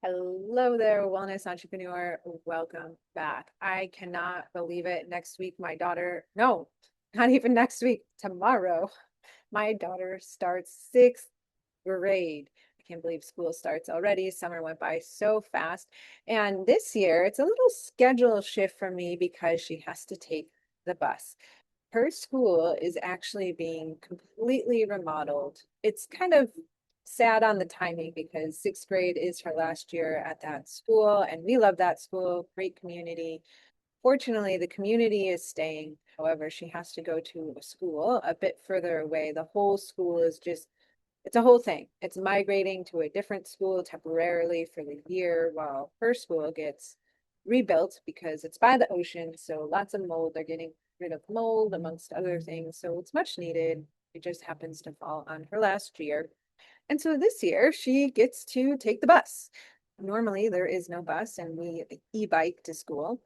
Hello there, wellness entrepreneur. Welcome back. I cannot believe it. Next week, my daughter, no, not even next week, tomorrow, my daughter starts sixth grade. I can't believe school starts already. Summer went by so fast. And this year, it's a little schedule shift for me because she has to take the bus. Her school is actually being completely remodeled. It's kind of sad on the timing because sixth grade is her last year at that school, and we love that school, great community. Fortunately, the community is staying. However, she has to go to a school a bit further away. The whole school is just, it's a whole thing. It's migrating to a different school temporarily for the year while her school gets rebuilt because it's by the ocean. So lots of mold. They're getting rid of mold amongst other things. So it's much needed. It just happens to fall on her last year. And so this year she gets to take the bus. Normally there is no bus and we e-bike to school.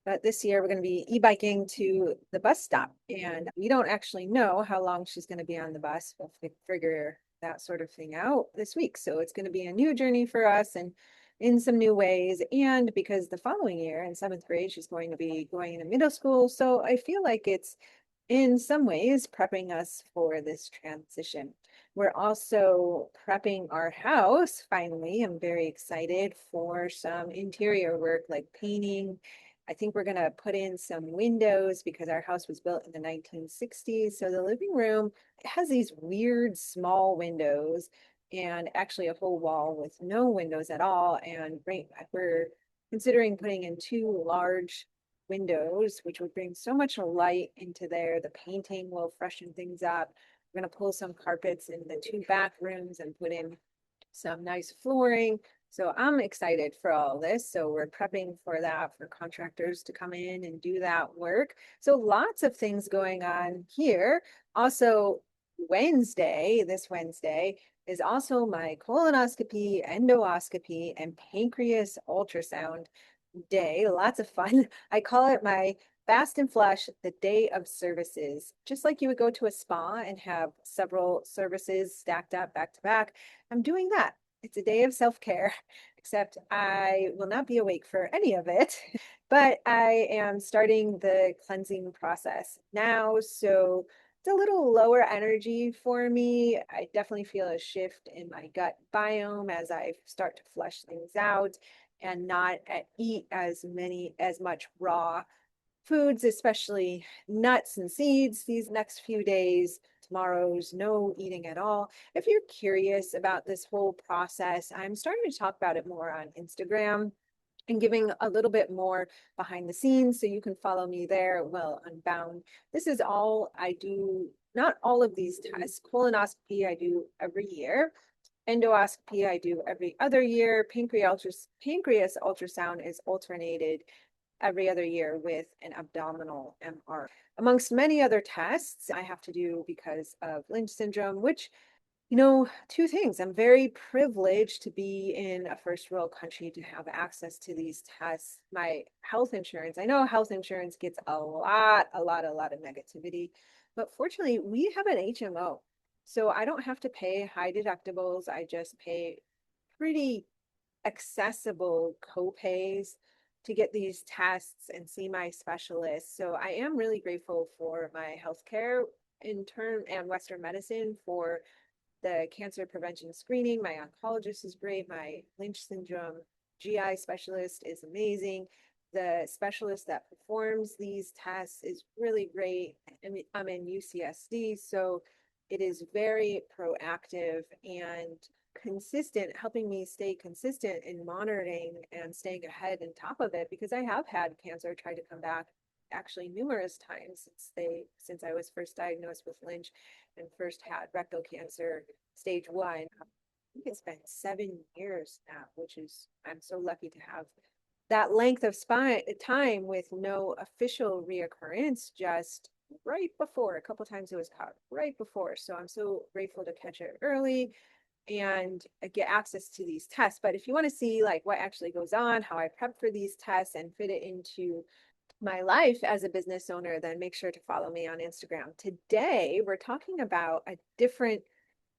But this year we're going to be e-biking to the bus stop. And we don't actually know how long she's going to be on the bus. We'll figure that sort of thing out this week. So it's going to be a new journey for us and in some new ways. And because the following year in seventh grade, she's going to be going into middle school. So I feel like it's in some ways prepping us for this transition. We're also prepping our house. Finally, I'm very excited for some interior work like painting. I think we're going to put in some windows because our house was built in the 1960s. So the living room has these weird small windows and actually a whole wall with no windows at all. And we're considering putting in two large windows, which would bring so much light into there. The painting will freshen things up. We're going to pull some carpets in the two bathrooms and put in some nice flooring. So I'm excited for all this. So we're prepping for that, for contractors to come in and do that work. So lots of things going on here. Also, this Wednesday, is also my colonoscopy, endoscopy, and pancreas ultrasound day. Lots of fun. I call it my fast and flush, the day of services. Just like you would go to a spa and have several services stacked up back to back, I'm doing that. It's a day of self-care, except I will not be awake for any of it. But I am starting the cleansing process now. So it's a little lower energy for me. I definitely feel a shift in my gut biome as I start to flush things out and not eat as much raw foods, especially nuts and seeds these next few days. Tomorrow's no eating at all. If you're curious about this whole process, I'm starting to talk about it more on Instagram and giving a little bit more behind the scenes. So you can follow me there. Well, Unbound. This is all I do, not all of these tests. Colonoscopy, I do every year. Endoscopy, I do every other year. Pancreas ultrasound is alternated every other year with an abdominal MR. Amongst many other tests I have to do because of Lynch syndrome, which, two things. I'm very privileged to be in a first world country to have access to these tests. My health insurance, I know health insurance gets a lot of negativity, but fortunately, we have an HMO. So I don't have to pay high deductibles. I just pay pretty accessible co-pays to get these tests and see my specialists. So I am really grateful for my healthcare in turn and Western medicine for the cancer prevention screening. My oncologist is great. My Lynch syndrome GI specialist is amazing. The specialist that performs these tests is really great. I'm in UCSD, so it is very proactive and consistent, helping me stay consistent in monitoring and staying ahead and top of it because I have had cancer try to come back actually numerous times since I was first diagnosed with Lynch and first had rectal cancer stage 1. I think it's been 7 years now, which is I'm so lucky to have that length of time with no official reoccurrence, just right before. A couple times it was caught right before. So I'm so grateful to catch it early and get access to these tests. But if you want to see like what actually goes on, how I prep for these tests and fit it into my life as a business owner, then make sure to follow me on Instagram. Today, we're talking about a different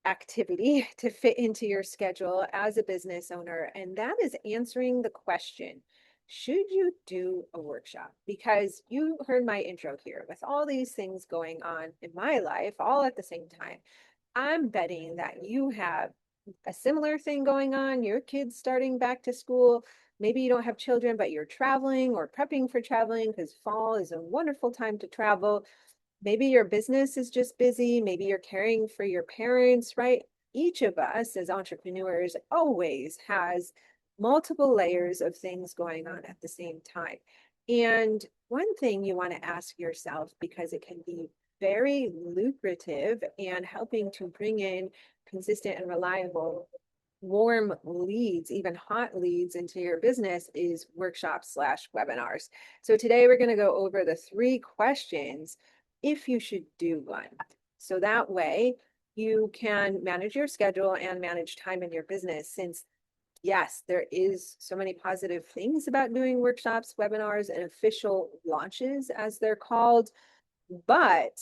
activity to fit into your schedule as a business owner, and that is answering the question, should you do a workshop? Because you heard my intro here with all these things going on in my life all at the same time. I'm betting that you have a similar thing going on, your kids starting back to school. Maybe you don't have children, but you're traveling or prepping for traveling because fall is a wonderful time to travel. Maybe your business is just busy. Maybe you're caring for your parents, right? Each of us as entrepreneurs always has multiple layers of things going on at the same time. And one thing you want to ask yourself, because it can be very lucrative and helping to bring in consistent and reliable warm leads, even hot leads into your business, is workshops slash webinars. So today we're going to go over the 3 questions if you should do one. So that way you can manage your schedule and manage time in your business, since yes, there is so many positive things about doing workshops, webinars, and official launches as they're called, but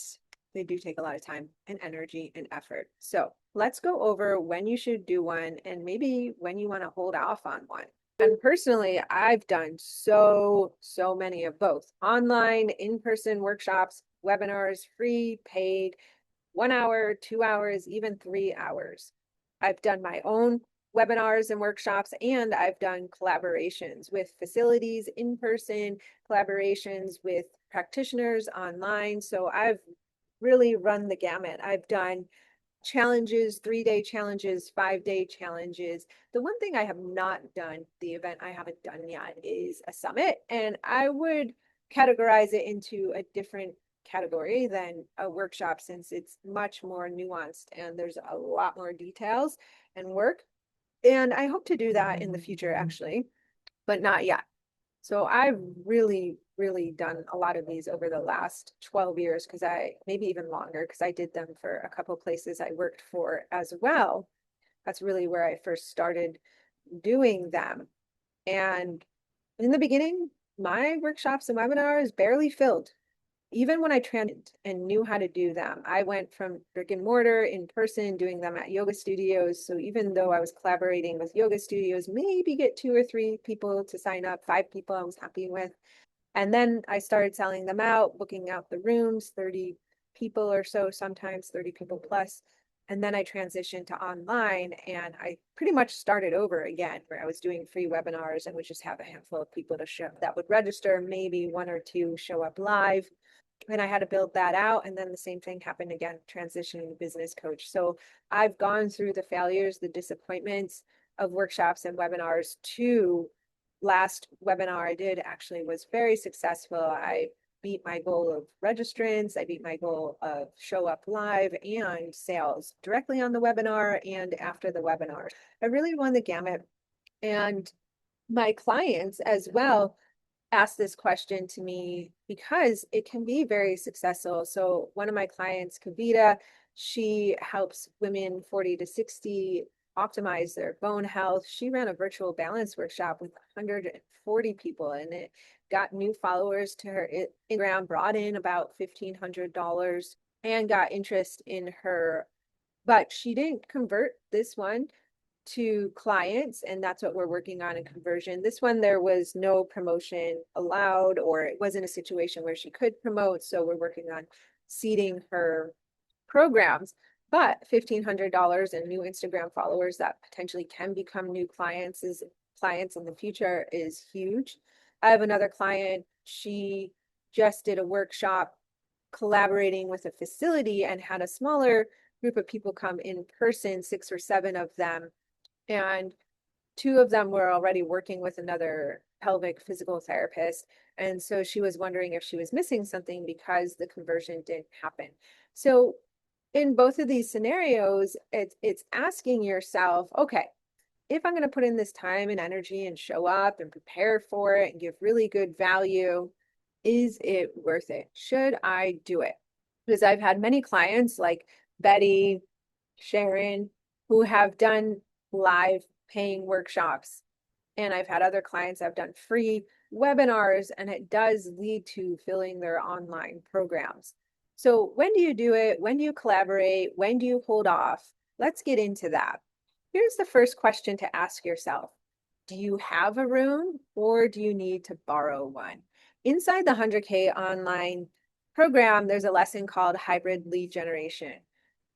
they do take a lot of time and energy and effort. So let's go over when you should do one and maybe when you want to hold off on one. And personally, I've done so many of both online, in-person workshops, webinars, free, paid, 1 hour, 2 hours, even 3 hours. I've done my own webinars and workshops, and I've done collaborations with facilities in person, collaborations with practitioners online. So I've really run the gamut. I've done challenges, 3-day challenges, 5-day challenges. The one thing I have not done, the event I haven't done yet, is a summit. And I would categorize it into a different category than a workshop, since it's much more nuanced and there's a lot more details and work. And I hope to do that in the future, actually, but not yet. So I've really done a lot of these over the last 12 years, because maybe even longer, because I did them for a couple places I worked for as well. That's really where I first started doing them. And in the beginning, my workshops and webinars barely filled. Even when I transitioned and knew how to do them, I went from brick and mortar in person, doing them at yoga studios. So even though I was collaborating with yoga studios, maybe get 2 or 3 people to sign up, 5 people I was happy with. And then I started selling them out, booking out the rooms, 30 people or so, sometimes 30 people plus. And then I transitioned to online, and I pretty much started over again, where I was doing free webinars and would just have a handful of people to show that would register, maybe 1 or 2 show up live. And I had to build that out. And then the same thing happened again, transitioning to business coach. So I've gone through the failures, the disappointments of workshops and webinars. To last webinar I did actually was very successful. I beat my goal of registrants. I beat my goal of show up live and sales directly on the webinar and after the webinar. I really won the gamut. And my clients as well asked this question to me because it can be very successful. So one of my clients, Kavita, she helps women 40 to 60 optimize their bone health. She ran a virtual balance workshop with 140 people, and it got new followers to her Instagram, brought in about $1,500 and got interest in her. But she didn't convert this one to clients, and that's what we're working on in conversion. This one, there was no promotion allowed, or it wasn't a situation where she could promote, so we're working on seeding her programs. But $1,500 and new Instagram followers that potentially can become new clients in the future is huge. I have another client, she just did a workshop collaborating with a facility and had a smaller group of people come in person, 6 or 7 of them, and 2 of them were already working with another pelvic physical therapist. And so she was wondering if she was missing something because the conversion didn't happen. So in both of these scenarios, it's asking yourself, okay, if I'm going to put in this time and energy and show up and prepare for it and give really good value, is it worth it? Should I do it? Because I've had many clients like Betty, Sharon, who have done live paying workshops. And I've had other clients I've done free webinars, and it does lead to filling their online programs. So when do you do it? When do you collaborate? When do you hold off? let's get into that. Here's the first question to ask yourself. Do you have a room or do you need to borrow one? Inside the 100K online program, there's a lesson called hybrid lead generation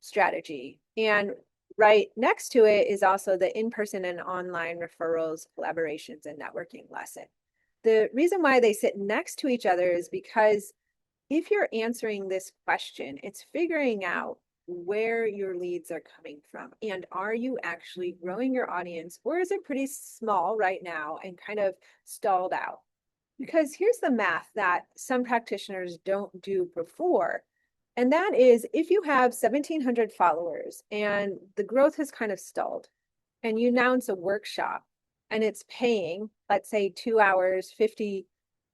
strategy. And right next to it is also the in-person and online referrals, collaborations, and networking lesson. The reason why they sit next to each other is because if you're answering this question, it's figuring out where your leads are coming from. And are you actually growing your audience, or is it pretty small right now and kind of stalled out? Because here's the math that some practitioners don't do before. And that is if you have 1,700 followers and the growth has kind of stalled, and you announce a workshop and it's paying, let's say 2 hours, 50,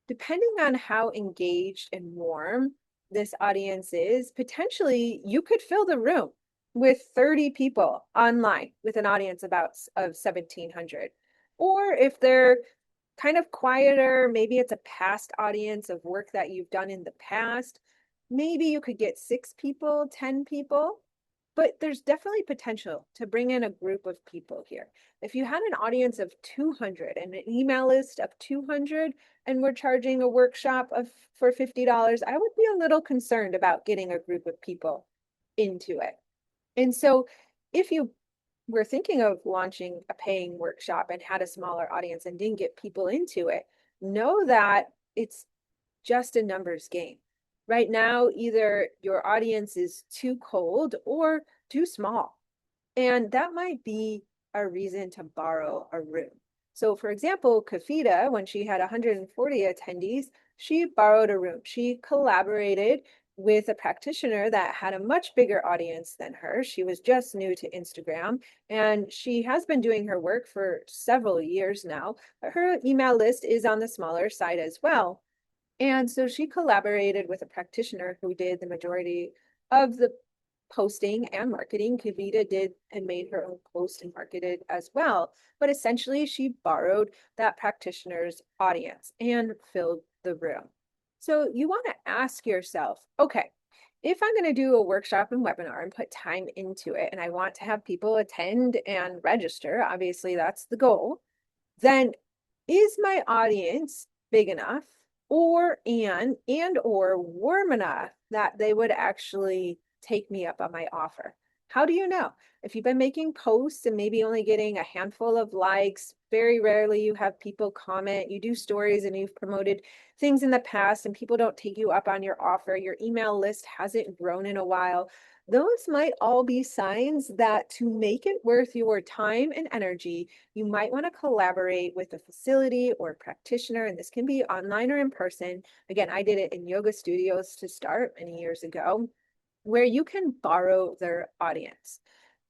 depending on how engaged and warm this audience is, potentially you could fill the room with 30 people online with an audience of 1,700. Or if they're kind of quieter, maybe it's a past audience of work that you've done in the past, maybe you could get 6 people, 10 people. But there's definitely potential to bring in a group of people here. If you had an audience of 200 and an email list of 200 and we're charging a workshop for $50, I would be a little concerned about getting a group of people into it. And so if you were thinking of launching a paying workshop and had a smaller audience and didn't get people into it, know that it's just a numbers game. Right now, either your audience is too cold or too small. And that might be a reason to borrow a room. So for example, Kavita, when she had 140 attendees, she borrowed a room. She collaborated with a practitioner that had a much bigger audience than her. She was just new to Instagram and she has been doing her work for several years now, but her email list is on the smaller side as well. And so she collaborated with a practitioner who did the majority of the posting and marketing. Kavita did and made her own post and marketed as well. But essentially, she borrowed that practitioner's audience and filled the room. So you want to ask yourself, okay, if I'm going to do a workshop and webinar and put time into it, and I want to have people attend and register, obviously that's the goal, then is my audience big enough or warm enough that they would actually take me up on my offer? How do you know? If you've been making posts and maybe only getting a handful of likes, very rarely you have people comment, you do stories and you've promoted things in the past and people don't take you up on your offer, your email list hasn't grown in a while, those might all be signs that to make it worth your time and energy, you might want to collaborate with a facility or a practitioner, and this can be online or in person. Again, I did it in yoga studios to start many years ago, where you can borrow their audience.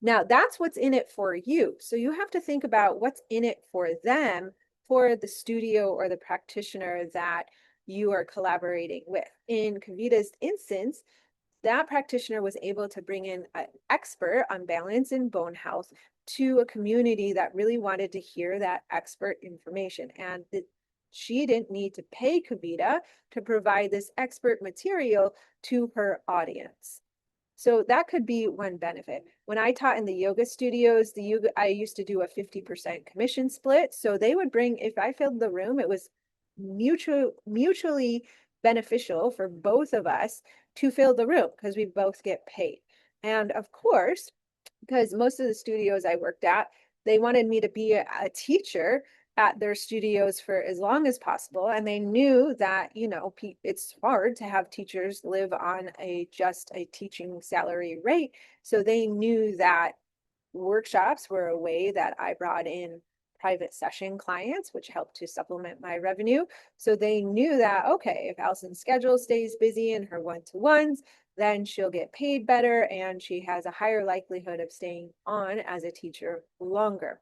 Now, that's what's in it for you. So you have to think about what's in it for them, for the studio or the practitioner that you are collaborating with. In Kavita's instance, that practitioner was able to bring in an expert on balance and bone health to a community that really wanted to hear that expert information. And she didn't need to pay Kavita to provide this expert material to her audience. So that could be one benefit. When I taught in the yoga studios, I used to do a 50% commission split. So they would bring, if I filled the room, it was mutually beneficial for both of us to fill the room because we both get paid. And of course, because most of the studios I worked at, they wanted me to be a teacher at their studios for as long as possible. And they knew that, it's hard to have teachers live on just a teaching salary rate. So they knew that workshops were a way that I brought in private session clients, which helped to supplement my revenue. So they knew that, okay, if Allison's schedule stays busy in her one-to-ones, then she'll get paid better and she has a higher likelihood of staying on as a teacher longer.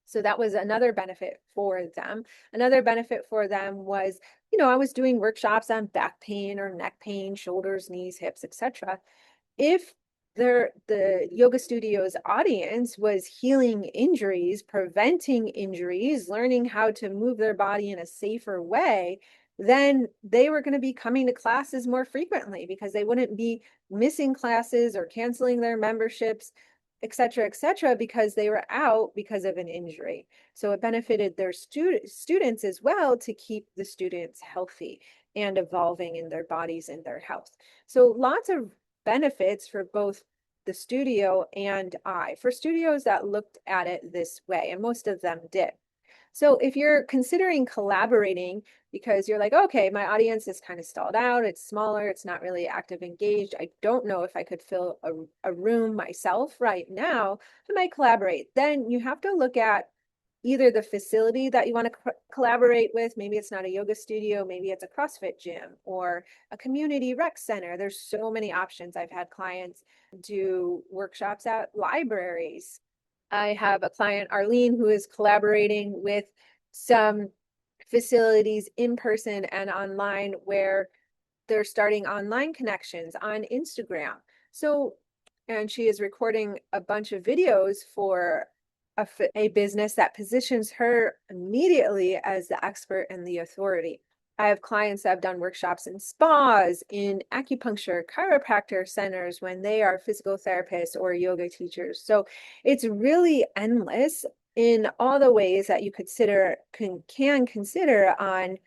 So that was another benefit for them. Another benefit for them was, I was doing workshops on back pain or neck pain, shoulders, knees, hips, etc. If the yoga studio's audience was healing injuries, preventing injuries, learning how to move their body in a safer way, then they were going to be coming to classes more frequently because they wouldn't be missing classes or canceling their memberships. et cetera, because they were out because of an injury. So it benefited their students as well to keep the students healthy and evolving in their bodies and their health. So lots of benefits for both the studio and I, for studios that looked at it this way, and most of them did. So if you're considering collaborating because you're like, okay, my audience is kind of stalled out, it's smaller, it's not really active, engaged, I don't know if I could fill a room myself right now, I might collaborate. Then you have to look at either the facility that you want to collaborate with. Maybe it's not a yoga studio, maybe it's a CrossFit gym or a community rec center. There's so many options. I've had clients do workshops at libraries. I have a client, Arlene, who is collaborating with some facilities in person and online where they're starting online connections on Instagram. So, and she is recording a bunch of videos for a business that positions her immediately as the expert and the authority. I have clients that have done workshops in spas, in acupuncture, chiropractor centers when they are physical therapists or yoga teachers. So it's really endless in all the ways that you can consider on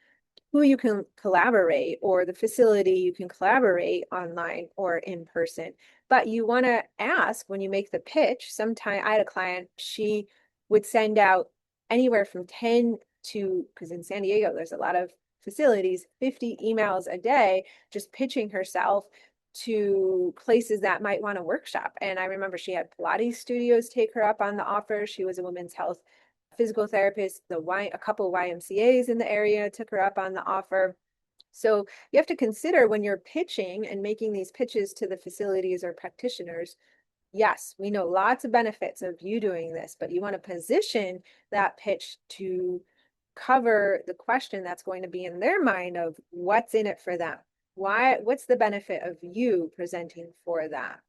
who you can collaborate or the facility you can collaborate online or in person. But you want to ask when you make the pitch. Sometime I had a client, she would send out anywhere from 10 to, because in San Diego, there's a lot of facilities, 50 emails a day, just pitching herself to places that might want a workshop. And I remember she had Pilates studios take her up on the offer. She was a women's health physical therapist, a couple YMCAs in the area took her up on the offer. So you have to consider when you're pitching and making these pitches to the facilities or practitioners. Yes, we know lots of benefits of you doing this, but you want to position that pitch to cover the question that's going to be in their mind of what's in it for them. What's the benefit of you presenting for that?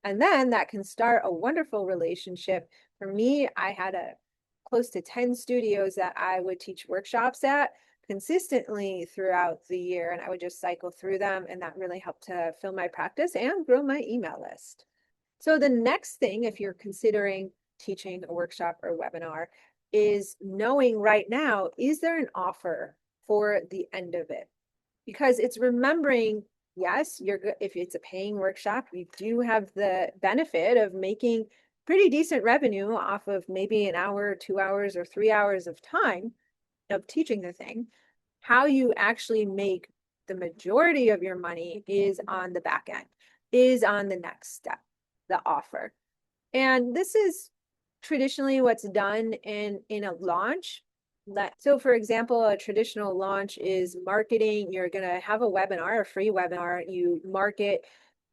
And then that can start a wonderful relationship. For me, I had a close to 10 studios that I would teach workshops at consistently throughout the year. And I would just cycle through them. And that really helped to fill my practice and grow my email list. So the next thing, if you're considering teaching a workshop or webinar, is knowing right now, is there an offer for the end of it? Because it's remembering, yes, if it's a paying workshop, you do have the benefit of making pretty decent revenue off of maybe an hour, 2 hours, or 3 hours of time of teaching the thing. How you actually make the majority of your money is on the back end, is on the next step, the offer. And this is traditionally what's done in a launch. So for example, a traditional launch is marketing. You're going to have a webinar, a free webinar. You market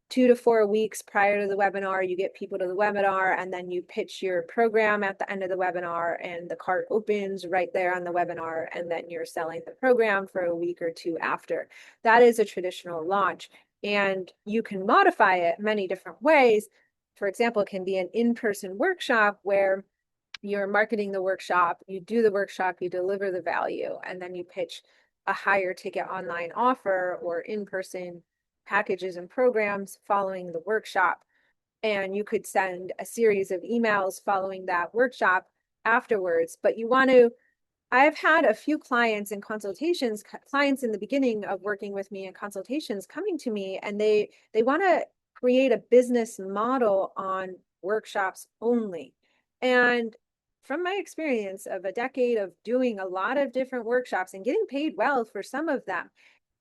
2 to 4 weeks prior to the webinar, you get people to the webinar, and then you pitch your program at the end of the webinar, and the cart opens right there on the webinar, and then you're selling the program for a week or two after. That is a traditional launch, and you can modify it many different ways. For example, it can be an in-person workshop where you're marketing the workshop, you do the workshop, you deliver the value, and then you pitch a higher ticket online offer or in-person packages and programs following the workshop. And you could send a series of emails following that workshop afterwards. But you want to, I've had a few clients in consultations, clients in the beginning of working with me in consultations coming to me, and they want to create a business model on workshops only. And from my experience of a decade of doing a lot of different workshops and getting paid well for some of them,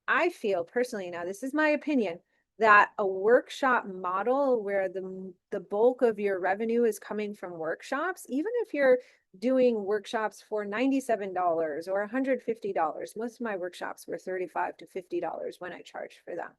I feel personally, now this is my opinion, that a workshop model where the bulk of your revenue is coming from workshops, even if you're doing workshops for $97 or $150, most of my workshops were $35 to $50 when I charged for them.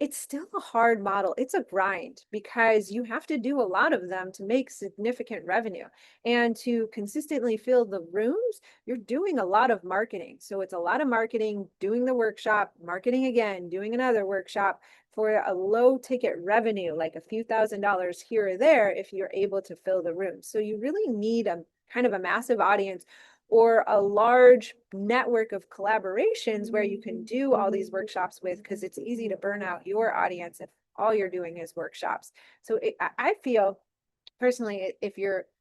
It's still a hard model. It's a grind because you have to do a lot of them to make significant revenue. And to consistently fill the rooms, you're doing a lot of marketing. So it's a lot of marketing, doing the workshop, marketing again, doing another workshop for a low ticket revenue, like a few $1,000s here or there, if you're able to fill the room. So you really need a kind of a massive audience or a large network of collaborations where you can do all these workshops with, because it's easy to burn out your audience if all you're doing is workshops. So I feel personally, if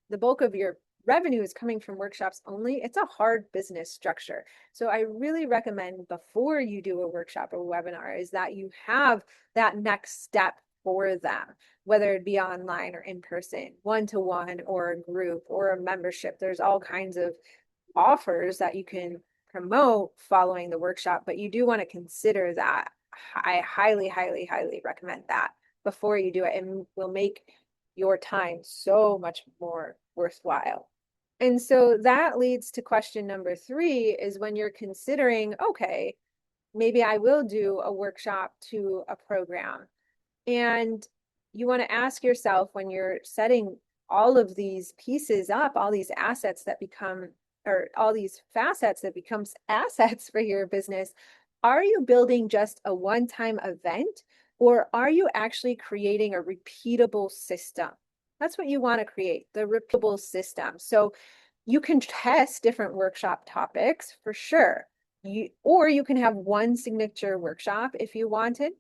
the bulk of your revenue is coming from workshops only, it's a hard business structure. So I really recommend before you do a workshop or webinar is that you have that next step for them, whether it be online or in person, one-to-one or a group or a membership. There's all kinds of offers that you can promote following the workshop, but you do want to consider that. I highly, highly, highly recommend that before you do it, and will make your time so much more worthwhile. And so that leads to question number 3 is when you're considering, okay, maybe I will do a workshop to a program. And you want to ask yourself when you're setting all of these pieces up, all these assets that become, or all these facets that becomes assets for your business, are you building just a one-time event, or are you actually creating a repeatable system? That's what you want to create, the repeatable system. So you can test different workshop topics for sure. Or you can have one signature workshop if you wanted,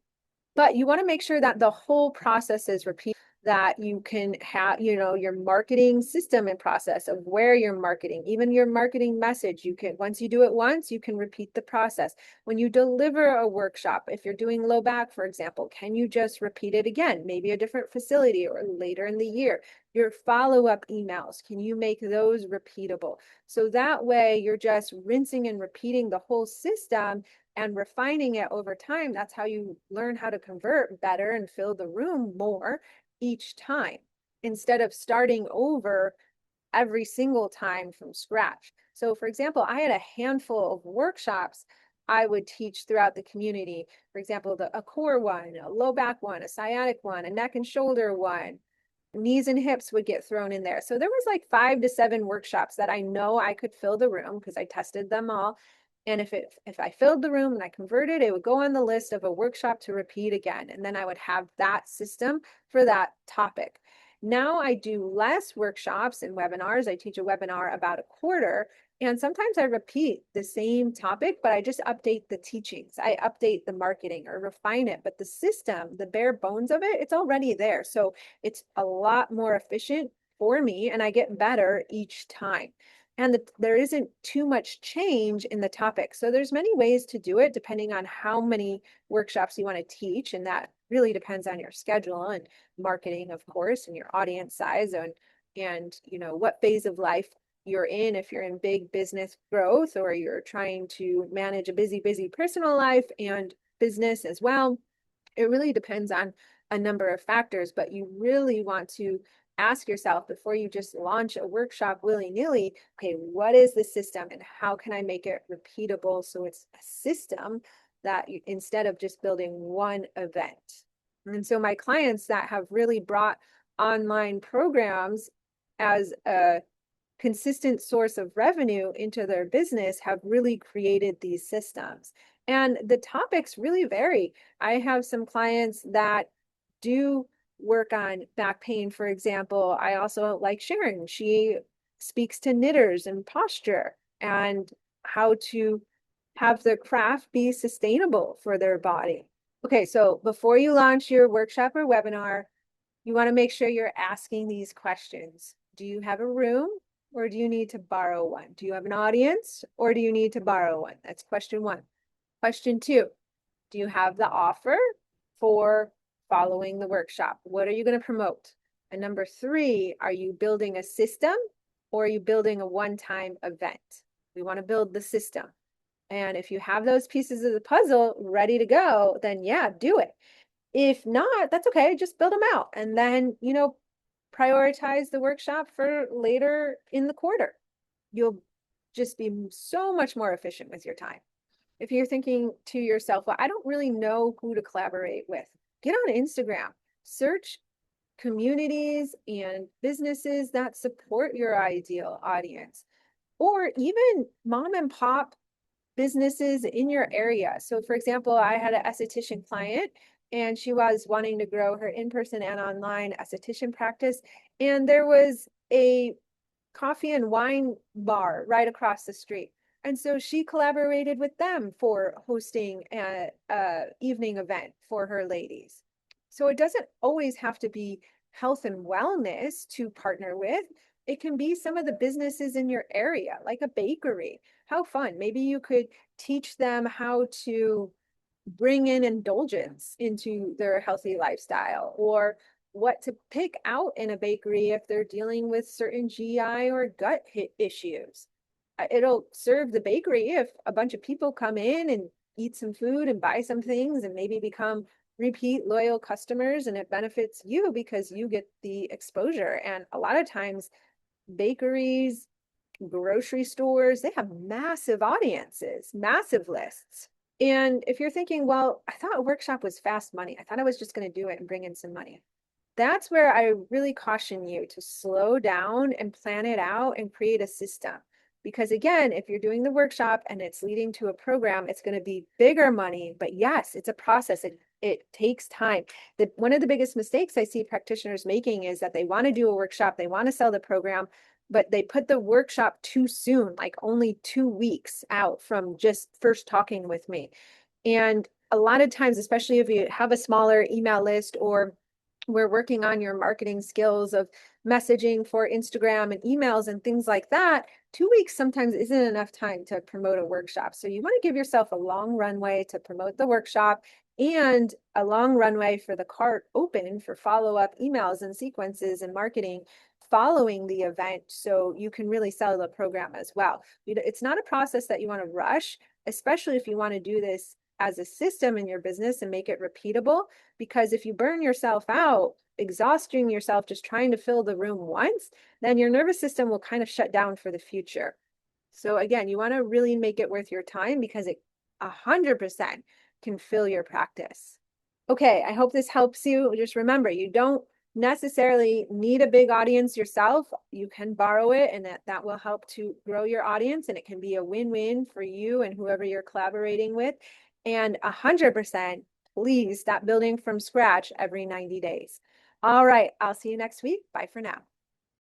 but you want to make sure that the whole process is repeat, that you can have, your marketing system and process of where you're marketing, even your marketing message. You can, once you do it once, you can repeat the process. When you deliver a workshop, if you're doing low back, for example, can you just repeat it again, maybe a different facility or later in the year? Your follow-up emails, can you make those repeatable? So that way you're just rinsing and repeating the whole system and refining it over time. That's how you learn how to convert better and fill the room more each time, instead of starting over every single time from scratch. So for example, I had a handful of workshops I would teach throughout the community. For example, a core one, a low back one, a sciatic one, a neck and shoulder one, knees and hips would get thrown in there. So there was like 5 to 7 workshops that I know I could fill the room because I tested them all. And if I filled the room and I converted, it would go on the list of a workshop to repeat again. And then I would have that system for that topic. Now I do less workshops and webinars. I teach a webinar about a quarter. And sometimes I repeat the same topic, but I just update the teachings. I update the marketing or refine it. But the system, the bare bones of it, it's already there. So it's a lot more efficient for me and I get better each time. And there isn't too much change in the topic. So there's many ways to do it depending on how many workshops you want to teach. And that really depends on your schedule and marketing, of course, and your audience size and what phase of life you're in. If you're in big business growth or you're trying to manage a busy, busy personal life and business as well, it really depends on a number of factors, but you really want to ask yourself before you just launch a workshop willy-nilly, okay, what is the system and how can I make it repeatable so it's a system that instead of just building one event. And so my clients that have really brought online programs as a consistent source of revenue into their business have really created these systems. And the topics really vary. I have some clients that do work on back pain, for example. I also like Sharon. She speaks to knitters and posture and how to have the craft be sustainable for their body. Okay, so before you launch your workshop or webinar, you want to make sure you're asking these questions. Do you have a room or do you need to borrow one? Do you have an audience or do you need to borrow one? That's question 1. Question 2, do you have the offer for following the workshop? What are you going to promote? And number 3, are you building a system or are you building a one-time event? We want to build the system. And if you have those pieces of the puzzle ready to go, then yeah, do it. If not, that's okay. Just build them out and then, prioritize the workshop for later in the quarter. You'll just be so much more efficient with your time. If you're thinking to yourself, well, I don't really know who to collaborate with, get on Instagram, search communities and businesses that support your ideal audience, or even mom and pop businesses in your area. So for example, I had an esthetician client and she was wanting to grow her in-person and online esthetician practice. And there was a coffee and wine bar right across the street. And so she collaborated with them for hosting a evening event for her ladies. So it doesn't always have to be health and wellness to partner with, it can be some of the businesses in your area, like a bakery. How fun. Maybe you could teach them how to bring in indulgence into their healthy lifestyle, or what to pick out in a bakery if they're dealing with certain GI or gut issues. It'll serve the bakery if a bunch of people come in and eat some food and buy some things and maybe become repeat loyal customers, and it benefits you because you get the exposure. And a lot of times bakeries, grocery stores, they have massive audiences, massive lists. And if you're thinking, well, I thought a workshop was fast money, I thought I was just going to do it and bring in some money. That's where I really caution you to slow down and plan it out and create a system. Because again, if you're doing the workshop and it's leading to a program, it's going to be bigger money. But yes, it's a process. It takes time. One of the biggest mistakes I see practitioners making is that they want to do a workshop, they want to sell the program, but they put the workshop too soon, like only 2 weeks out from just first talking with me. And a lot of times, especially if you have a smaller email list, or we're working on your marketing skills of messaging for Instagram and emails and things like that, 2 weeks sometimes isn't enough time to promote a workshop. So you want to give yourself a long runway to promote the workshop, and a long runway for the cart open for follow-up emails and sequences and marketing following the event, so you can really sell the program as well. It's not a process that you want to rush, especially if you want to do this as a system in your business and make it repeatable. Because if you burn yourself out, exhausting yourself just trying to fill the room once, then your nervous system will kind of shut down for the future. So again, you want to really make it worth your time, because it 100% can fill your practice. Okay, I hope this helps you. Just remember, you don't necessarily need a big audience yourself. You can borrow it, and that will help to grow your audience, and it can be a win-win for you and whoever you're collaborating with. And 100%, please stop building from scratch every 90 days. All right, I'll see you next week. Bye for now.